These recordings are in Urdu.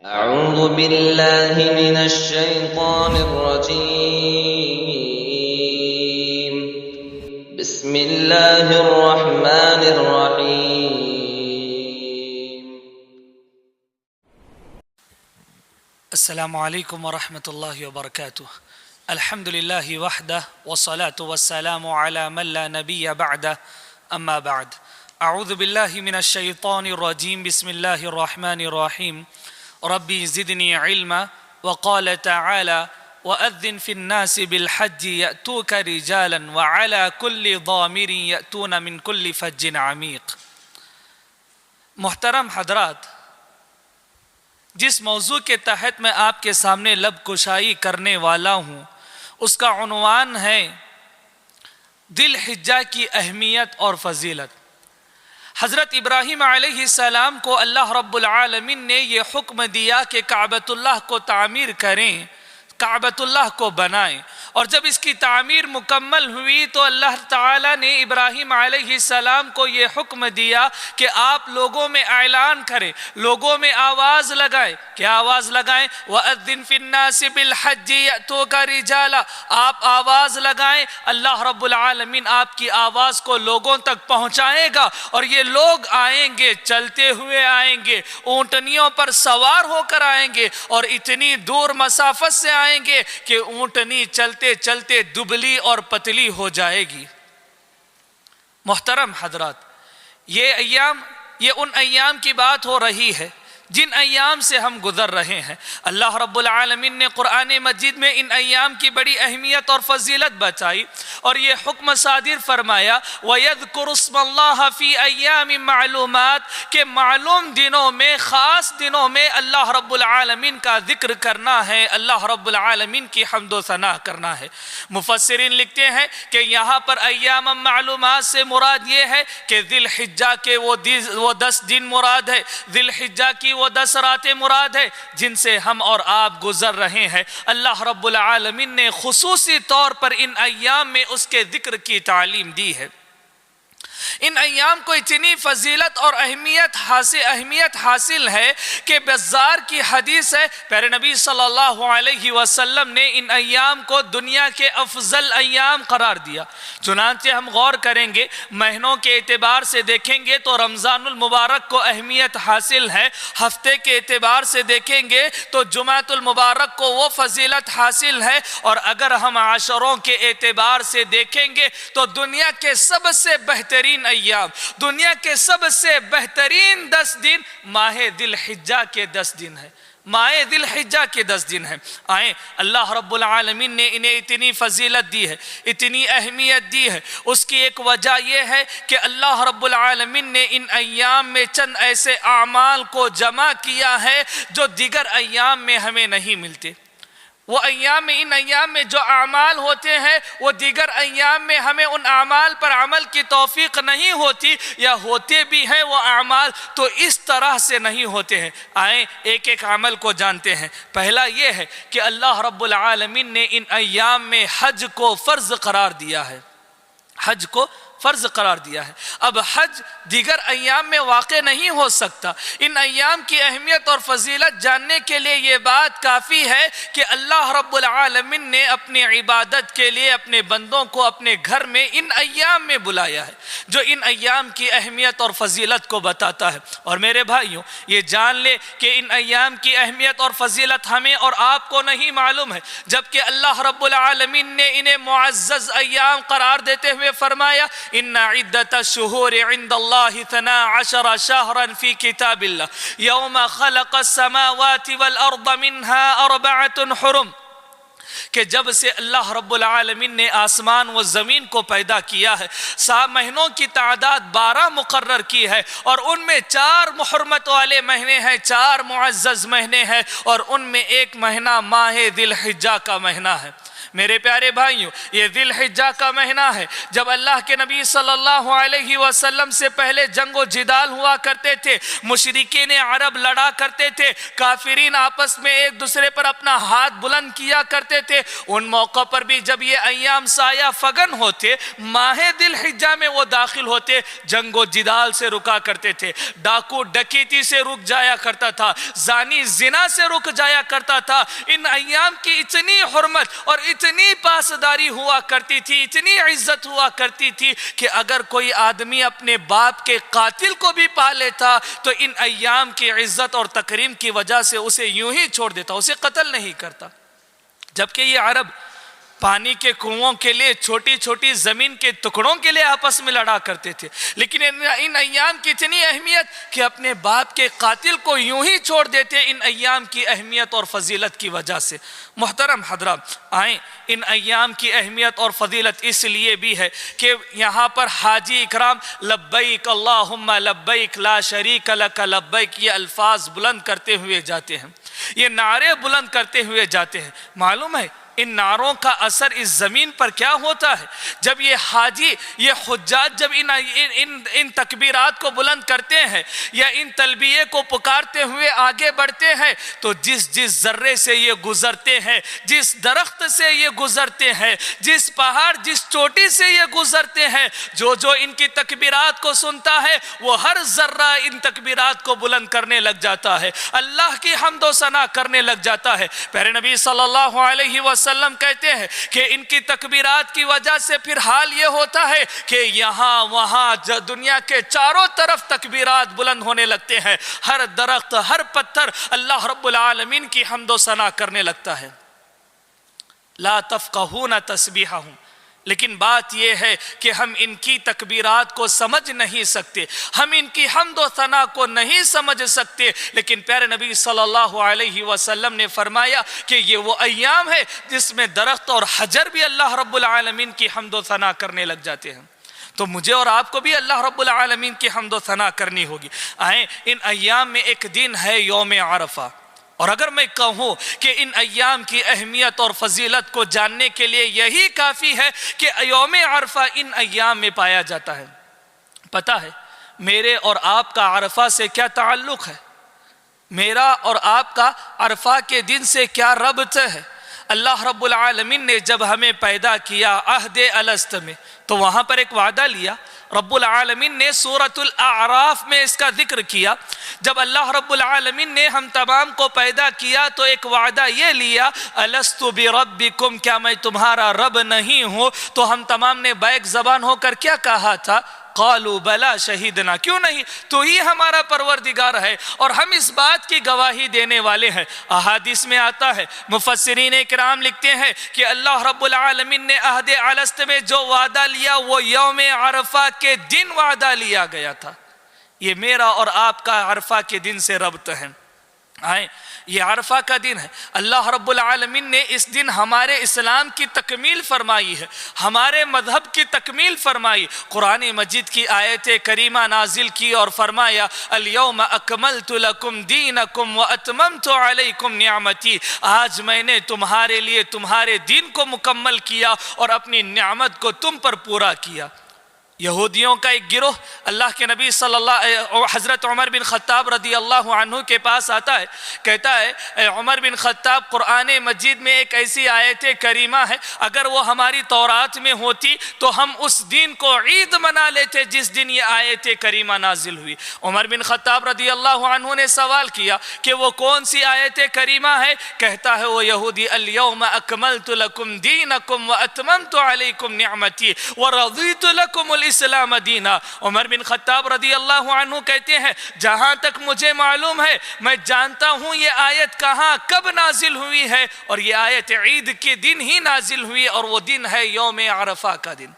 أعوذ بالله من الشيطان الرجيم. بسم الله الرحمن الرحيم. السلام عليكم ورحمة الله وبركاته. الحمد لله وحده والصلاة والسلام على من لا نبي بعده. أما بعد، أعوذ بالله من الشيطان الرجيم. بسم الله الرحمن الرحيم. ربي زدني علما. وقال تعالى: وأذن في الناس بالحج يأتوك رجالا وعلى كل ضامر يأتون من كل فج عميق. محترم حضرات، جس موضوع کے تحت میں آپ کے سامنے لب کشائی کرنے والا ہوں اس کا عنوان ہے ذی الحجہ کی اہمیت اور فضیلت۔ حضرت ابراہیم علیہ السلام کو اللہ رب العالمین نے یہ حکم دیا کہ کعبۃ اللہ کو تعمیر کریں، کعبۃ اللہ کو بنائیں، اور جب اس کی تعمیر مکمل ہوئی تو اللہ تعالیٰ نے ابراہیم علیہ السلام کو یہ حکم دیا کہ آپ لوگوں میں اعلان کریں، لوگوں میں آواز لگائیں۔ کیا آواز لگائیں؟ وَأَذِّن فِي النَّاسِ بِالْحَجِّ يَأْتُوكَ رِجَالًا۔ آپ آواز لگائیں، اللہ رب العالمین آپ کی آواز کو لوگوں تک پہنچائے گا، اور یہ لوگ آئیں گے، چلتے ہوئے آئیں گے، اونٹنیوں پر سوار ہو کر آئیں گے، اور اتنی دور مسافت سے آئیں گے کہ اونٹنی چلتے چلتے دبلی اور پتلی ہو جائے گی۔ محترم حضرات، یہ ان ایام کی بات ہو رہی ہے جن ایام سے ہم گزر رہے ہیں۔ اللہ رب العالمین نے قرآن مجید میں ان ایام کی بڑی اہمیت اور فضیلت بتائی، اور یہ حکم صادر فرمایا وَيَذْكُرُ اسْمَ اللَّهَ فِي أَيَّامٍ مَعْلُومَاتٍ، کہ معلوم دنوں میں، خاص دنوں میں اللہ رب العالمین کا ذکر کرنا ہے، اللہ رب العالمین کی حمد و ثنا کرنا ہے۔ مفسرین لکھتے ہیں کہ یہاں پر ایام معلومات سے مراد یہ ہے کہ ذی الحجہ کے وہ 10 دن مراد ہے، ذی الحجہ کی وہ 10 راتیں مراد ہے جن سے ہم اور آپ گزر رہے ہیں۔ اللہ رب العالمین نے خصوصی طور پر ان ایام میں اس کے ذکر کی تعلیم دی ہے۔ ان ایام کو اتنی فضیلت اور اہمیت حاصل ہے کہ بزار کی حدیث ہے، پیارے نبی صلی اللہ علیہ وسلم نے ان ایام کو دنیا کے افضل ایام قرار دیا۔ چنانچہ ہم غور کریں گے، مہینوں کے اعتبار سے دیکھیں گے تو رمضان المبارک کو اہمیت حاصل ہے، ہفتے کے اعتبار سے دیکھیں گے تو جمعۃ المبارک کو وہ فضیلت حاصل ہے، اور اگر ہم عشروں کے اعتبار سے دیکھیں گے تو دنیا کے سب سے بہترین ایام، دنیا کے سب سے بہترین 10 دن ماہ ذی الحجہ کے 10 دن ہیں، ماہ ذی الحجہ کے 10 دن ہیں۔ آئیں، اللہ رب العالمین نے انہیں اتنی فضیلت دی ہے، اتنی اہمیت دی ہے۔ اس کی ایک وجہ یہ ہے کہ اللہ رب العالمین نے ان ایام میں چند ایسے اعمال کو جمع کیا ہے جو دیگر ایام میں ہمیں نہیں ملتے۔ وہ ان ایام میں جو اعمال ہوتے ہیں وہ دیگر ایام میں ہمیں ان اعمال پر عمل کی توفیق نہیں ہوتی، یا ہوتے بھی ہیں وہ اعمال تو اس طرح سے نہیں ہوتے ہیں۔ آئیں ایک ایک عمل کو جانتے ہیں۔ پہلا یہ ہے کہ اللہ رب العالمین نے ان ایام میں حج کو فرض قرار دیا ہے، حج کو فرض قرار دیا ہے۔ اب حج دیگر ایام میں واقع نہیں ہو سکتا۔ ان ایام کی اہمیت اور فضیلت جاننے کے لیے یہ بات کافی ہے کہ اللہ رب العالمین نے اپنی عبادت کے لیے اپنے بندوں کو اپنے گھر میں ان ایام میں بلایا ہے، جو ان ایام کی اہمیت اور فضیلت کو بتاتا ہے۔ اور میرے بھائیوں، یہ جان لے کہ ان ایام کی اہمیت اور فضیلت ہمیں اور آپ کو نہیں معلوم ہے، جبکہ اللہ رب العالمین نے انہیں معزز ایام قرار دیتے ہوئے فرمایا ان عدت الشہور عند اللہ 12 شہرا فی کتاب اللہ یوم خلق السماوات والارض منها 4 حرم، کہ جب سے اللہ رب العالمین نے آسمان و زمین کو پیدا کیا ہے، 7 مہینوں کی تعداد 12 مقرر کی ہے، اور ان میں 4 محرمت والے مہینے ہیں، 4 معزز مہینے ہیں، اور ان میں ایک مہینہ ماہ ذی الحجہ کا مہینہ ہے۔ میرے پیارے بھائیوں، یہ ذی الحجہ کا مہینہ ہے جب اللہ کے نبی صلی اللہ علیہ وسلم سے پہلے جنگ و جدال ہوا کرتے تھے، مشرکین عرب لڑا کرتے تھے، کافرین آپس میں ایک دوسرے پر اپنا ہاتھ بلند کیا کرتے تھے۔ ان موقع پر بھی جب یہ ایام سایہ فگن ہوتے، ماہ ذی الحجہ میں وہ داخل ہوتے، جنگ و جدال سے رکا کرتے تھے، ڈاکو ڈکیتی سے رک جایا کرتا تھا، زانی زنا سے رک جایا کرتا تھا۔ ان ایام کی اتنی حرمت اور اتنی پاسداری ہوا کرتی تھی، اتنی عزت ہوا کرتی تھی کہ اگر کوئی آدمی اپنے باپ کے قاتل کو بھی پا لیتا تو ان ایام کی عزت اور تکریم کی وجہ سے اسے یوں ہی چھوڑ دیتا، اسے قتل نہیں کرتا۔ جبکہ یہ عرب پانی کے کنووں کے لیے، چھوٹی چھوٹی زمین کے ٹکڑوں کے لیے آپس میں لڑا کرتے تھے، لیکن ان ایام کی اتنی اہمیت کہ اپنے باپ کے قاتل کو یوں ہی چھوڑ دیتے ان ایام کی اہمیت اور فضیلت کی وجہ سے۔ محترم حضرات، آئیں، ان ایام کی اہمیت اور فضیلت اس لیے بھی ہے کہ یہاں پر حاجی اکرام لبیک اللہم لبیک لا شریک لک لبیک یہ الفاظ بلند کرتے ہوئے جاتے ہیں، یہ نعرے بلند کرتے ہوئے جاتے ہیں۔ معلوم ہے ان نعروں کا اثر اس زمین پر کیا ہوتا ہے؟ جب یہ حاجی، یہ حجاج جب ان تکبیرات کو بلند کرتے ہیں یا ان تلبیے کو پکارتے ہوئے آگے بڑھتے ہیں تو جس ذرے سے یہ گزرتے ہیں، جس درخت سے یہ گزرتے ہیں، جس پہاڑ، جس چوٹی سے یہ گزرتے ہیں، جو ان کی تکبیرات کو سنتا ہے وہ ہر ذرہ ان تکبیرات کو بلند کرنے لگ جاتا ہے، اللہ کی حمد و ثنا کرنے لگ جاتا ہے۔ پیارے نبی صلی اللہ علیہ وسلم کہتے ہیں کہ ان کی تکبیرات کی وجہ سے پھر حال یہ ہوتا ہے کہ یہاں وہاں دنیا کے چاروں طرف تکبیرات بلند ہونے لگتے ہیں، ہر درخت، ہر پتھر اللہ رب العالمین کی حمد و ثنا کرنے لگتا ہے۔ لا تفقہون تسبیحہم، لیکن بات یہ ہے کہ ہم ان کی تکبیرات کو سمجھ نہیں سکتے، ہم ان کی حمد و ثنا کو نہیں سمجھ سکتے، لیکن پیارے نبی صلی اللہ علیہ وسلم نے فرمایا کہ یہ وہ ایام ہے جس میں درخت اور حجر بھی اللہ رب العالمین کی حمد و ثنا کرنے لگ جاتے ہیں۔ تو مجھے اور آپ کو بھی اللہ رب العالمین کی حمد و ثنا کرنی ہوگی۔ آئیں، ان ایام میں ایک دن ہے یوم عرفہ، اور اگر میں کہوں کہ ان ایام کی اہمیت اور فضیلت کو جاننے کے لیے یہی کافی ہے کہ یوم عرفہ ان ایام میں پایا جاتا ہے۔ پتہ ہے میرے اور آپ کا عرفہ سے کیا تعلق ہے؟ میرا اور آپ کا عرفہ کے دن سے کیا ربط ہے؟ اللہ رب العالمین نے جب ہمیں پیدا کیا عہد الست میں تو وہاں پر ایک وعدہ لیا، رب العالمین نے سورۃ الاعراف میں اس کا ذکر کیا۔ جب اللہ رب العالمین نے ہم تمام کو پیدا کیا تو ایک وعدہ یہ لیا، الست بربکم، کیا میں تمہارا رب نہیں ہوں؟ تو ہم تمام نے بیک زبان ہو کر کیا کہا تھا؟ قالوا بلا شہیدنا، کیوں نہیں، تو ہی ہمارا پروردگار ہے اور ہم اس بات کی گواہی دینے والے ہیں۔ احادیث میں آتا ہے، مفسرین کرام لکھتے ہیں کہ اللہ رب العالمین نے عہد الست میں جو وعدہ لیا وہ یوم عرفہ کے دن وعدہ لیا گیا تھا۔ یہ میرا اور آپ کا عرفہ کے دن سے ربط ہے۔ آئیں، یہ عرفہ کا دن ہے، اللہ رب العالمین نے اس دن ہمارے اسلام کی تکمیل فرمائی ہے، ہمارے مذہب کی تکمیل فرمائی۔ قرآن مجید کی آیت کریمہ نازل کی اور فرمایا الیوم اکملت لکم دینکم واتممت علیکم نعمتی، آج میں نے تمہارے لیے تمہارے دین کو مکمل کیا اور اپنی نعمت کو تم پر پورا کیا۔ یہودیوں کا ایک گروہ اللہ کے نبی حضرت عمر بن خطاب رضی اللہ عنہ کے پاس آتا ہے، کہتا ہے اے عمر بن خطاب، قرآن مجید میں ایک ایسی آیت کریمہ ہے، اگر وہ ہماری تورات میں ہوتی تو ہم اس دن کو عید منا لیتے جس دن یہ آیت کریمہ نازل ہوئی۔ عمر بن خطاب رضی اللہ عنہ نے سوال کیا کہ وہ کون سی آیت کریمہ ہے؟ کہتا ہے وہ یہودی الیوم اکملت لکم دینکم واتممت علیکم نعمتی ورضیت لکم اسلام دینا۔ عمر بن خطاب رضی اللہ عنہ کہتے ہیں جہاں تک مجھے معلوم ہے میں جانتا ہوں یہ آیت کہاں کب نازل ہوئی ہے، اور یہ آیت عید کے دن ہی نازل ہوئی، اور وہ دن ہے یوم عرفہ کا دن۔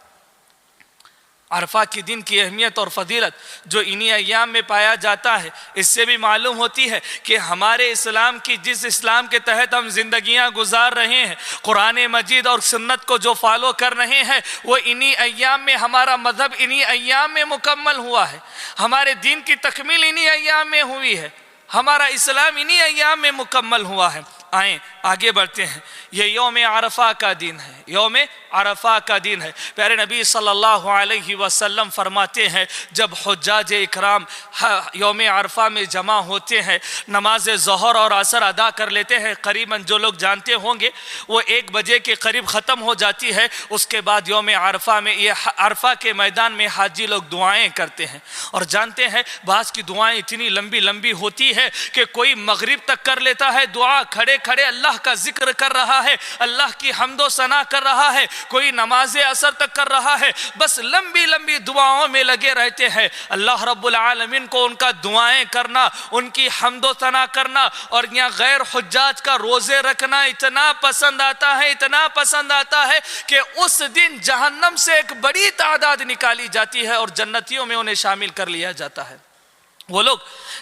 عرفہ کی دن کی اہمیت اور فضیلت جو انہی ایام میں پایا جاتا ہے، اس سے بھی معلوم ہوتی ہے کہ ہمارے اسلام کی، جس اسلام کے تحت ہم زندگیاں گزار رہے ہیں، قرآن مجید اور سنت کو جو فالو کر رہے ہیں، وہ انہی ایام میں، ہمارا مذہب انہی ایام میں مکمل ہوا ہے، ہمارے دین کی تکمیل انہی ایام میں ہوئی ہے، ہمارا اسلام انہی ایام میں مکمل ہوا ہے۔ آئیں آگے بڑھتے ہیں۔ یہ یوم عرفہ کا دن ہے، یوم عرفہ کا دن ہے۔ پیارے نبی صلی اللہ علیہ وسلم فرماتے ہیں جب حجاج اکرام یوم عرفہ میں جمع ہوتے ہیں، نماز ظہر اور عصر ادا کر لیتے ہیں، قریباً جو لوگ جانتے ہوں گے وہ 1 بجے کے قریب ختم ہو جاتی ہے۔ اس کے بعد یوم عرفہ میں یہ عرفہ کے میدان میں حاجی لوگ دعائیں کرتے ہیں، اور جانتے ہیں بعض کی دعائیں اتنی لمبی لمبی ہوتی ہے کہ کوئی مغرب تک کر لیتا ہے دعا، کھڑے کھڑے اللہ کا ذکر کر رہا ہے، اللہ کی حمد و ثنا کر رہا ہے، کوئی نماز عصر تک کر رہا ہے، بس لمبی لمبی دعاؤں میں لگے رہتے ہیں۔ اللہ رب العالمین کو ان کا دعائیں کرنا، ان کی حمد و ثنا کرنا اور یہاں غیر حجاج کا روزے رکھنا اتنا پسند آتا ہے، اتنا پسند آتا ہے کہ اس دن جہنم سے ایک بڑی تعداد نکالی جاتی ہے اور جنتیوں میں انہیں شامل کر لیا جاتا ہے۔ وہ لوگ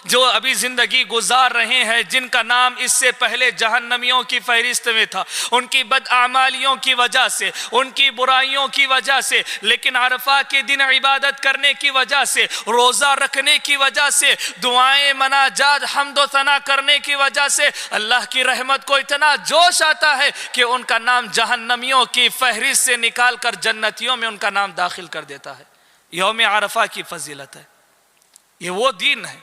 جو ابھی زندگی گزار رہے ہیں، جن کا نام اس سے پہلے جہنمیوں کی فہرست میں تھا، ان کی بدعمالیوں کی وجہ سے، ان کی برائیوں کی وجہ سے، لیکن عرفہ کے دن عبادت کرنے کی وجہ سے، روزہ رکھنے کی وجہ سے، دعائیں مناجات حمد و ثنا کرنے کی وجہ سے اللہ کی رحمت کو اتنا جوش آتا ہے کہ ان کا نام جہنمیوں کی فہرست سے نکال کر جنتیوں میں ان کا نام داخل کر دیتا ہے۔ یوم عرفہ کی فضیلت ہے، یہ وہ دن ہے،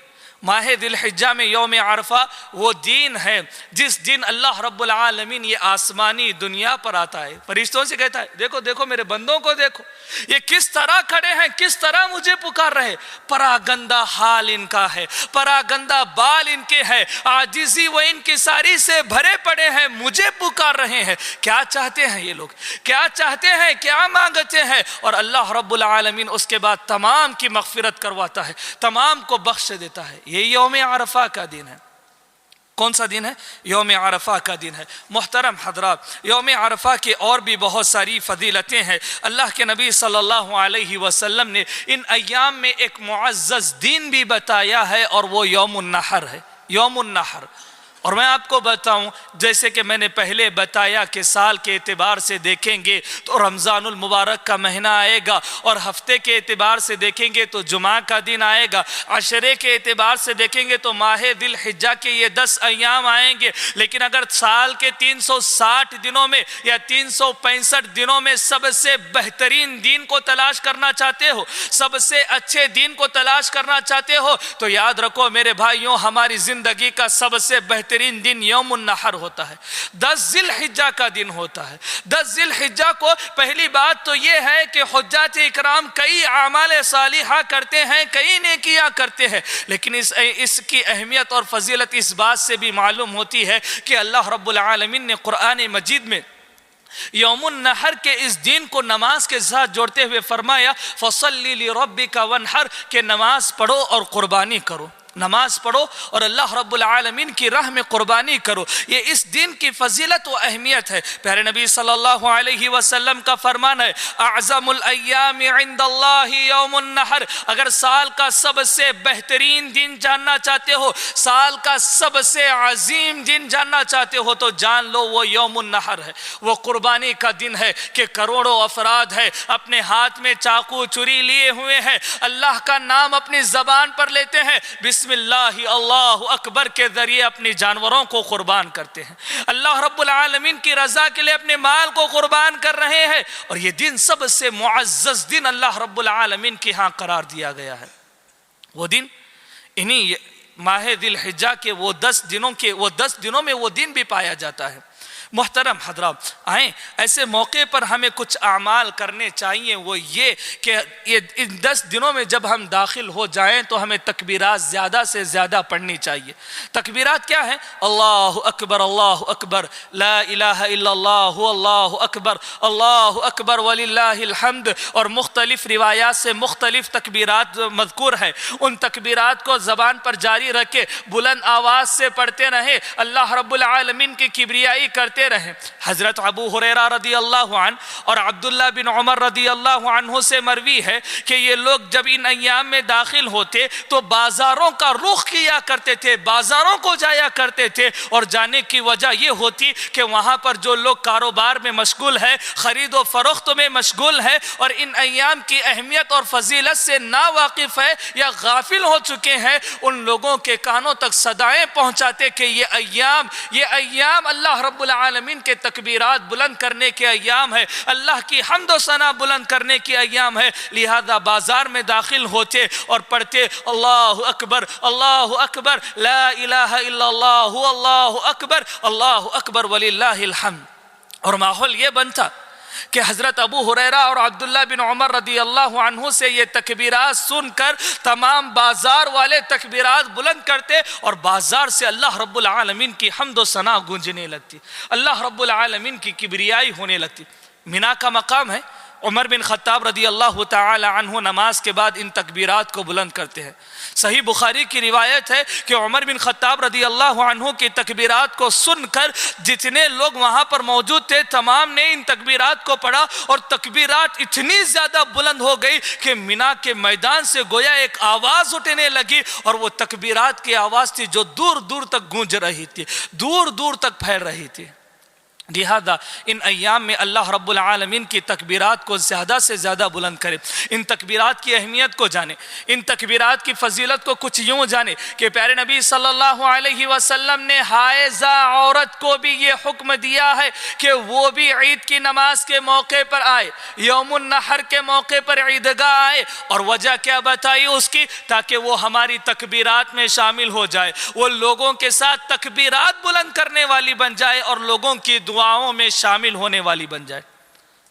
ماہ ذی الحجہ میں یوم عرفہ وہ دن ہے جس دن اللہ رب العالمین یہ آسمانی دنیا پر آتا ہے، فرشتوں سے کہتا ہے دیکھو دیکھو میرے بندوں کو دیکھو، یہ کس طرح کھڑے ہیں، کس طرح مجھے پکار رہے، پراگندہ حال ان کا ہے، پراگندہ بال ان کے ہے، عاجزی و انکساری سے بھرے پڑے ہیں، مجھے پکار رہے ہیں۔ کیا چاہتے ہیں یہ لوگ، کیا چاہتے ہیں، کیا مانگتے ہیں؟ اور اللہ رب العالمین اس کے بعد تمام کی مغفرت کرواتا ہے، تمام کو بخش دیتا ہے۔ یہ یوم عرفہ کا دن ہے۔ کون سا دن ہے؟ یوم عرفہ کا دن ہے۔ محترم حضرات، یوم عرفہ کی اور بھی بہت ساری فضیلتیں ہیں۔ اللہ کے نبی صلی اللہ علیہ وسلم نے ان ایام میں ایک معزز دن بھی بتایا ہے اور وہ یوم النحر ہے، یوم النحر۔ اور میں آپ کو بتاؤں، جیسے کہ میں نے پہلے بتایا کہ سال کے اعتبار سے دیکھیں گے تو رمضان المبارک کا مہینہ آئے گا، اور ہفتے کے اعتبار سے دیکھیں گے تو جمعہ کا دن آئے گا، عشرے کے اعتبار سے دیکھیں گے تو ماہ ذی الحجہ کے یہ 10 ایام آئیں گے۔ لیکن اگر سال کے 360 دنوں میں یا 365 دنوں میں سب سے بہترین دن کو تلاش کرنا چاہتے ہو، سب سے اچھے دن کو تلاش کرنا چاہتے ہو، تو یاد رکھو میرے بھائیوں، ہماری زندگی کا سب سے بہترین دن یوم النحر ہوتا ہے، 10 ذی الحجہ کا دن ہوتا ہے۔ 10 ذی الحجہ کو پہلی بات تو یہ ہے کہ حجاج اکرام کئی اعمال صالحہ کرتے ہیں، کئی نیکیاں کرتے ہیں، لیکن اس کی اہمیت اور فضیلت اس بات سے بھی معلوم ہوتی ہے کہ اللہ رب العالمین نے قرآن مجید میں یوم النحر کے اس دن کو نماز کے ساتھ جوڑتے ہوئے فرمایا فَصَلِّ لِرَبِّكَ وَانْحَرْ، کہ نماز پڑھو اور قربانی کرو، نماز پڑھو اور اللہ رب العالمین کی راہ میں قربانی کرو۔ یہ اس دن کی فضیلت و اہمیت ہے۔ پیارے نبی صلی اللہ علیہ وسلم کا فرمان ہے اعظم الایام عند اللہ یوم النحر، اگر سال کا سب سے بہترین دن جاننا چاہتے ہو، سال کا سب سے عظیم دن جاننا چاہتے ہو تو جان لو وہ یوم النحر ہے، وہ قربانی کا دن ہے کہ کروڑوں افراد ہے اپنے ہاتھ میں چاقو چری لیے ہوئے ہیں، اللہ کا نام اپنی زبان پر لیتے ہیں، بسم اللہ اللہ اکبر کے ذریعے اپنی جانوروں کو قربان کرتے ہیں، اللہ رب العالمین کی رضا کے لیے اپنے مال کو قربان کر رہے ہیں، اور یہ دن سب سے معزز دن اللہ رب العالمین کے ہاں قرار دیا گیا ہے۔ وہ دن انہی ماہ ذی الحجہ کے وہ 10 دنوں میں وہ دن بھی پایا جاتا ہے۔ محترم حضرات، آئیں ایسے موقع پر ہمیں کچھ اعمال کرنے چاہیے، وہ یہ کہ ان 10 دنوں میں جب ہم داخل ہو جائیں تو ہمیں تکبیرات زیادہ سے زیادہ پڑھنی چاہیے۔ تکبیرات کیا ہیں؟ اللہ اکبر، لا الہ الا اللہ، اللہ اکبر وللہ الحمد، اور مختلف روایات سے مختلف تکبیرات مذکور ہے۔ ان تکبیرات کو زبان پر جاری رکھے، بلند آواز سے پڑھتے رہے، اللہ رب العالمین کی کبریائی کرتے کرتے رہیں۔ حضرت ابو ہریرہ رضی اللہ عنہ اور عبداللہ بن عمر رضی اللہ عنہ سے مروی ہے کہ یہ لوگ جب ان ایام میں داخل ہوتے تو بازاروں کا رخ کیا کرتے تھے، بازاروں کو جایا کرتے تھے، اور جانے کی وجہ یہ ہوتی کہ وہاں پر جو لوگ کاروبار میں مشغول ہے، خرید و فروخت میں مشغول ہے اور ان ایام کی اہمیت اور فضیلت سے نا واقف ہے یا غافل ہو چکے ہیں، ان لوگوں کے کانوں تک صدائیں پہنچاتے کہ یہ ایام اللہ رب العالمین کے تکبیرات بلند کرنے کے ایام ہے، اللہ کی حمد و ثنا بلند کرنے کے ایام ہے، لہذا بازار میں داخل ہوتے اور پڑھتے اللہ اکبر لا الہ الا اللہ اللہ اکبر وللہ الحمد، اور ماحول یہ بنتا کہ حضرت ابو ہریرہ اور عبداللہ بن عمر رضی اللہ عنہ سے یہ تکبیرات سن کر تمام بازار والے تکبیرات بلند کرتے اور بازار سے اللہ رب العالمین کی حمد و ثنا گونجنے لگتی، اللہ رب العالمین کی کبریائی ہونے لگتی۔ مینا کا مقام ہے، عمر بن خطاب رضی اللہ تعالی عنہ نماز کے بعد ان تکبیرات کو بلند کرتے ہیں۔ صحیح بخاری کی روایت ہے کہ عمر بن خطاب رضی اللہ عنہ کی تکبیرات کو سن کر جتنے لوگ وہاں پر موجود تھے تمام نے ان تکبیرات کو پڑھا، اور تکبیرات اتنی زیادہ بلند ہو گئی کہ مینا کے میدان سے گویا ایک آواز اٹھنے لگی، اور وہ تکبیرات کی آواز تھی جو دور دور تک گونج رہی تھی، دور دور تک پھیل رہی تھی۔ لہذا ان ایام میں اللہ رب العالمین کی تکبیرات کو زیادہ سے زیادہ بلند کرے، ان تکبیرات کی اہمیت کو جانے، ان تکبیرات کی فضیلت کو کچھ یوں جانے کہ پیارے نبی صلی اللہ علیہ وسلم نے حائضہ عورت کو بھی یہ حکم دیا ہے کہ وہ بھی عید کی نماز کے موقع پر آئے، یوم النحر کے موقع پر عیدگاہ آئے، اور وجہ کیا بتائی اس کی؟ تاکہ وہ ہماری تکبیرات میں شامل ہو جائے، وہ لوگوں کے ساتھ تکبیرات بلند کرنے والی بن جائے اور لوگوں کی دعاؤں میں شامل ہونے والی بن جائے۔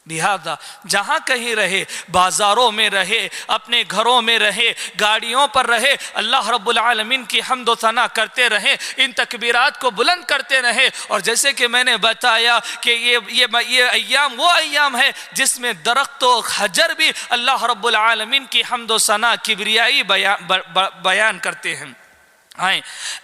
لہذا جہاں کہیں رہے، بازاروں میں رہے، اپنے گھروں میں رہے، گاڑیوں پر رہے، اللہ رب العالمین کی حمد و ثنا کرتے رہے، ان تکبیرات کو بلند کرتے رہے۔ اور جیسے کہ میں نے بتایا کہ یہ ایام وہ ایام ہے جس میں درخت و حجر بھی اللہ رب العالمین کی حمد و ثنا کبریائی بیان کرتے ہیں۔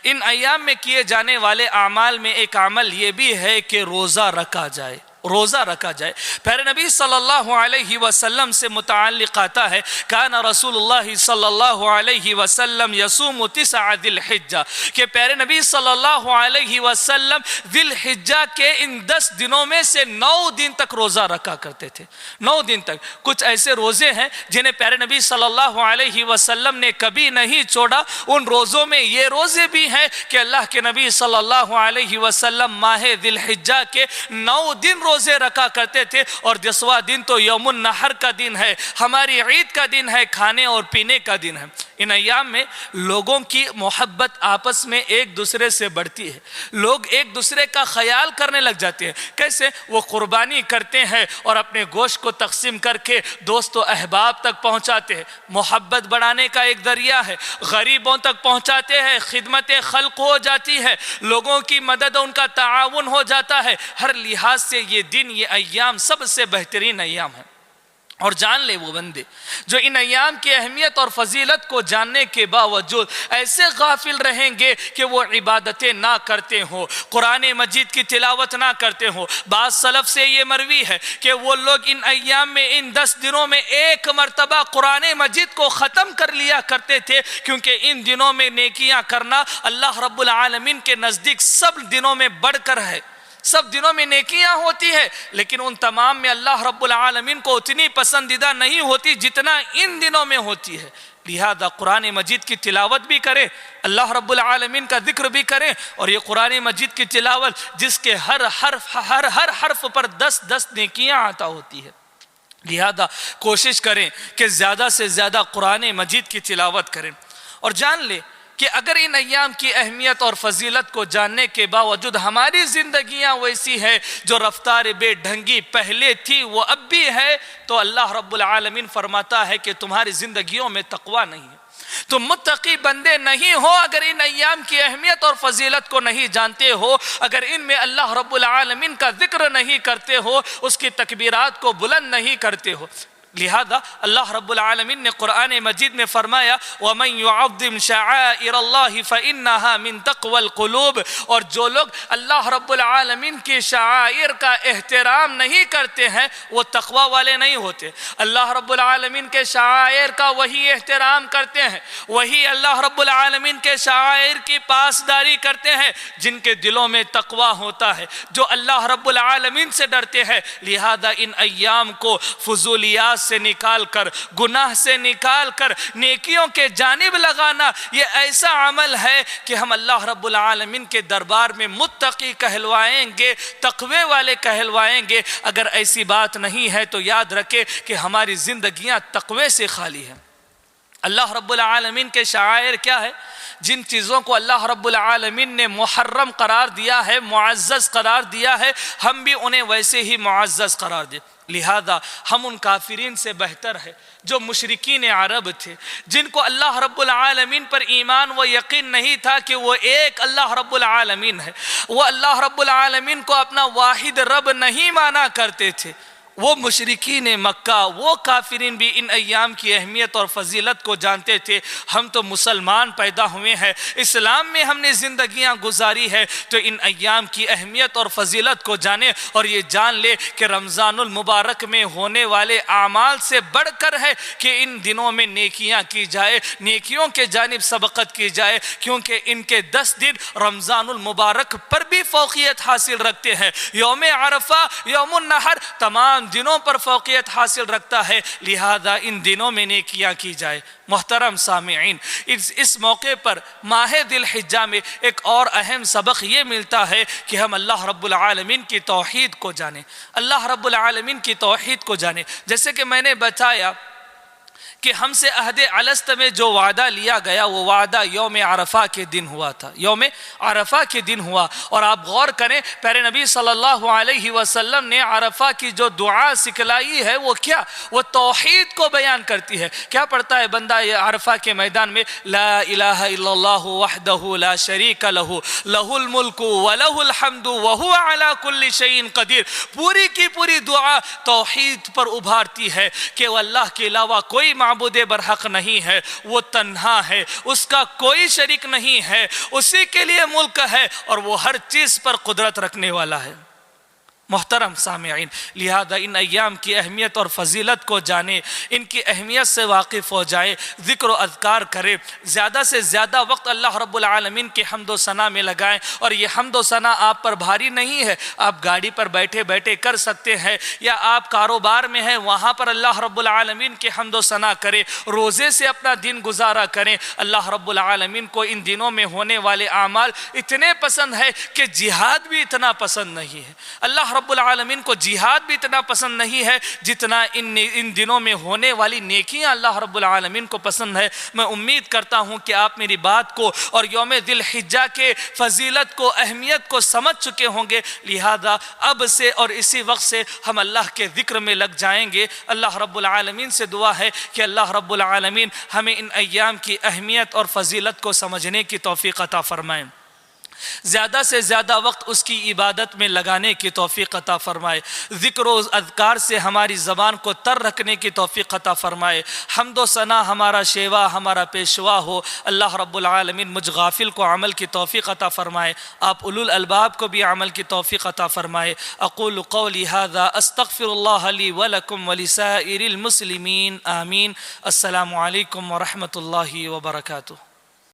ان ایام میں کیے جانے والے اعمال میں ایک عمل یہ بھی ہے کہ روزہ رکھا جائے، روزہ رکھا جائے۔ پیارے نبی صلی اللہ علیہ وسلم سے متعلق آتا ہے کان رسول اللہ صلی اللہ علیہ وسلم یصوم 9 ذی الحجہ، کہ پیارے نبی صلی اللہ علیہ وسلم ذی الحجہ کے ان 10 دنوں میں سے 9 دن تک روزہ رکھا کرتے تھے، 9 دن تک۔ کچھ ایسے روزے ہیں جنہیں پیارے نبی صلی اللہ علیہ وسلم نے کبھی نہیں چھوڑا، ان روزوں میں یہ روزے بھی ہیں کہ اللہ کے نبی صلی اللہ علیہ وسلم ماہ ذی الحجہ کے 9 دن روزے رکھا کرتے تھے، اور 10واں دن تو یوم النحر کا دن ہے، ہماری عید کا دن ہے، کھانے اور پینے کا دن ہے۔ ان ایام میں لوگوں کی محبت آپس میں ایک دوسرے سے بڑھتی ہے، لوگ ایک دوسرے کا خیال کرنے لگ جاتے ہیں۔ کیسے؟ وہ قربانی کرتے ہیں اور اپنے گوشت کو تقسیم کر کے دوست و احباب تک پہنچاتے ہیں، محبت بڑھانے کا ایک ذریعہ ہے، غریبوں تک پہنچاتے ہیں، خدمت خلق ہو جاتی ہے، لوگوں کی مدد اور ان کا تعاون ہو جاتا ہے۔ ہر لحاظ سے یہ دن، یہ ایام سب سے بہترین ایام ہے۔ اور جان لے وہ بندے جو ان ایام کی اہمیت اور فضیلت کو جاننے کے باوجود ایسے غافل رہیں گے کہ وہ عبادتیں نہ کرتے ہوں، قرآن مجید کی تلاوت نہ کرتے ہوں۔ بعض سلف سے یہ مروی ہے کہ وہ لوگ ان ایام میں، ان 10 دنوں میں 1 مرتبہ قرآن مجید کو ختم کر لیا کرتے تھے، کیونکہ ان دنوں میں نیکیاں کرنا اللہ رب العالمین کے نزدیک سب دنوں میں بڑھ کر ہے۔ سب دنوں میں نیکیاں ہوتی ہے، لیکن ان تمام میں اللہ رب العالمین کو اتنی پسندیدہ نہیں ہوتی جتنا ان دنوں میں ہوتی ہے۔ لہذا قرآن مجید کی تلاوت بھی کریں، اللہ رب العالمین کا ذکر بھی کریں، اور یہ قرآن مجید کی تلاوت جس کے ہر حرف پر 10 نیکیاں عطا ہوتی ہے۔ لہذا کوشش کریں کہ زیادہ سے زیادہ قرآن مجید کی تلاوت کریں، اور جان لیں کہ اگر ان ایام کی اہمیت اور فضیلت کو جاننے کے باوجود ہماری زندگیاں ویسی ہے جو رفتار بے ڈھنگی پہلے تھی وہ اب بھی ہے، تو اللہ رب العالمین فرماتا ہے کہ تمہاری زندگیوں میں تقوی نہیں ہے، تم متقی بندے نہیں ہو اگر ان ایام کی اہمیت اور فضیلت کو نہیں جانتے ہو، اگر ان میں اللہ رب العالمین کا ذکر نہیں کرتے ہو، اس کی تکبیرات کو بلند نہیں کرتے ہو۔ لہذا اللہ رب العالمین نے قرآن مجید میں فرمایا وَمَن يُعَظِّمْ شَعَائِرَ اللَّهِ فَإِنَّهَا مِن تَقْوَى الْقُلُوبِ، اور جو لوگ اللہ رب العالمین کی شعائر کا احترام نہیں کرتے ہیں وہ تقوی والے نہیں ہوتے۔ اللہ رب العالمین کے شعائر کا وہی احترام کرتے ہیں، وہی اللہ رب العالمین کے شعائر کی پاسداری کرتے ہیں جن کے دلوں میں تقوی ہوتا ہے، جو اللہ رب العالمین سے ڈرتے ہیں۔ لہذا ان ایام کو فضولیات سے نکال کر، گناہ سے نکال کر نیکیوں کے جانب لگانا، یہ ایسا عمل ہے کہ ہم اللہ رب العالمین کے دربار میں متقی کہلوائیں گے، تقوی والے کہلوائیں گے۔ اگر ایسی بات نہیں ہے تو یاد رکھے کہ ہماری زندگیاں تقوی سے خالی ہیں۔ اللہ رب العالمین کے شعائر کیا ہے؟ جن چیزوں کو اللہ رب العالمین نے محرم قرار دیا ہے، معزز قرار دیا ہے، ہم بھی انہیں ویسے ہی معزز قرار دیں۔ لہذا ہم ان کافرین سے بہتر ہے جو مشرکین عرب تھے، جن کو اللہ رب العالمین پر ایمان و یقین نہیں تھا کہ وہ ایک اللہ رب العالمین ہے، وہ اللہ رب العالمین کو اپنا واحد رب نہیں مانا کرتے تھے۔ وہ مشرکین مکہ، وہ کافرین بھی ان ایام کی اہمیت اور فضیلت کو جانتے تھے۔ ہم تو مسلمان پیدا ہوئے ہیں، اسلام میں ہم نے زندگیاں گزاری ہے، تو ان ایام کی اہمیت اور فضیلت کو جانے اور یہ جان لے کہ رمضان المبارک میں ہونے والے اعمال سے بڑھ کر ہے کہ ان دنوں میں نیکیاں کی جائے، نیکیوں کے جانب سبقت کی جائے، کیونکہ ان کے 10 دن رمضان المبارک پر بھی فوقیت حاصل رکھتے ہیں۔ یوم عرفہ، یوم النحر تمام دنوں پر فوقیت حاصل رکھتا ہے، لہذا ان دنوں میں نیکیاں کی جائے۔ محترم سامعین، اس موقع پر ماہ ذی الحجہ میں ایک اور اہم سبق یہ ملتا ہے کہ ہم اللہ رب العالمین کی توحید کو جانیں، اللہ رب العالمین کی توحید کو جانیں۔ جیسے کہ میں نے بتایا کہ ہم سے عہد الست میں جو وعدہ لیا گیا وہ وعدہ یوم عرفہ کے دن ہوا تھا، یوم عرفہ کے دن ہوا۔ اور آپ غور کریں، پیارے نبی صلی اللہ علیہ وسلم نے عرفہ کی جو دعا سکھلائی ہے وہ کیا؟ وہ توحید کو بیان کرتی ہے۔ کیا پڑھتا ہے بندہ یہ عرفہ کے میدان میں؟ لا الہ الا اللہ وحدہ لا شریک لہ لہ الملک ولہ الحمد وہو علی کل شیء قدیر۔ پوری کی پوری دعا توحید پر ابھارتی ہے کہ وہ اللہ کے علاوہ کوئی معبود برحق نہیں ہے، وہ تنہا ہے، اس کا کوئی شریک نہیں ہے، اسی کے لیے ملک ہے اور وہ ہر چیز پر قدرت رکھنے والا ہے۔ محترم سامعین، لہذا ان ایام کی اہمیت اور فضیلت کو جانیں، ان کی اہمیت سے واقف ہو جائیں، ذکر و اذکار کریں، زیادہ سے زیادہ وقت اللہ رب العالمین کی حمد و ثنا میں لگائیں۔ اور یہ حمد و ثنا آپ پر بھاری نہیں ہے، آپ گاڑی پر بیٹھے بیٹھے کر سکتے ہیں، یا آپ کاروبار میں ہیں وہاں پر اللہ رب العالمین کی حمد و ثنا کریں، روزے سے اپنا دن گزارا کریں۔ اللہ رب العالمین کو ان دنوں میں ہونے والے اعمال اتنے پسند ہے کہ جہاد بھی اتنا پسند نہیں ہے۔ اللہ رب العالمین کو جہاد بھی اتنا پسند نہیں ہے جتنا ان دنوں میں ہونے والی نیکیاں اللہ رب العالمین کو پسند ہے۔ میں امید کرتا ہوں کہ آپ میری بات کو اور یوم ذی الحجہ کے فضیلت کو، اہمیت کو سمجھ چکے ہوں گے۔ لہذا اب سے اور اسی وقت سے ہم اللہ کے ذکر میں لگ جائیں گے۔ اللہ رب العالمین سے دعا ہے کہ اللہ رب العالمین ہمیں ان ایام کی اہمیت اور فضیلت کو سمجھنے کی توفیق عطا فرمائیں، زیادہ سے زیادہ وقت اس کی عبادت میں لگانے کی توفیق عطا فرمائے، ذکر و اذکار سے ہماری زبان کو تر رکھنے کی توفیق عطا فرمائے، حمد و ثنا ہمارا شیوا، ہمارا پیشوا ہو۔ اللہ رب العالمین مجھ غافل کو عمل کی توفیق عطا فرمائے، آپ اولو الالباب کو بھی عمل کی توفیق عطا فرمائے۔ اقول قولی ھذا استغفر اللہ لی ولکم ولسائر المسلمین، آمین۔ السلام علیکم ورحمۃ اللہ وبرکاتہ۔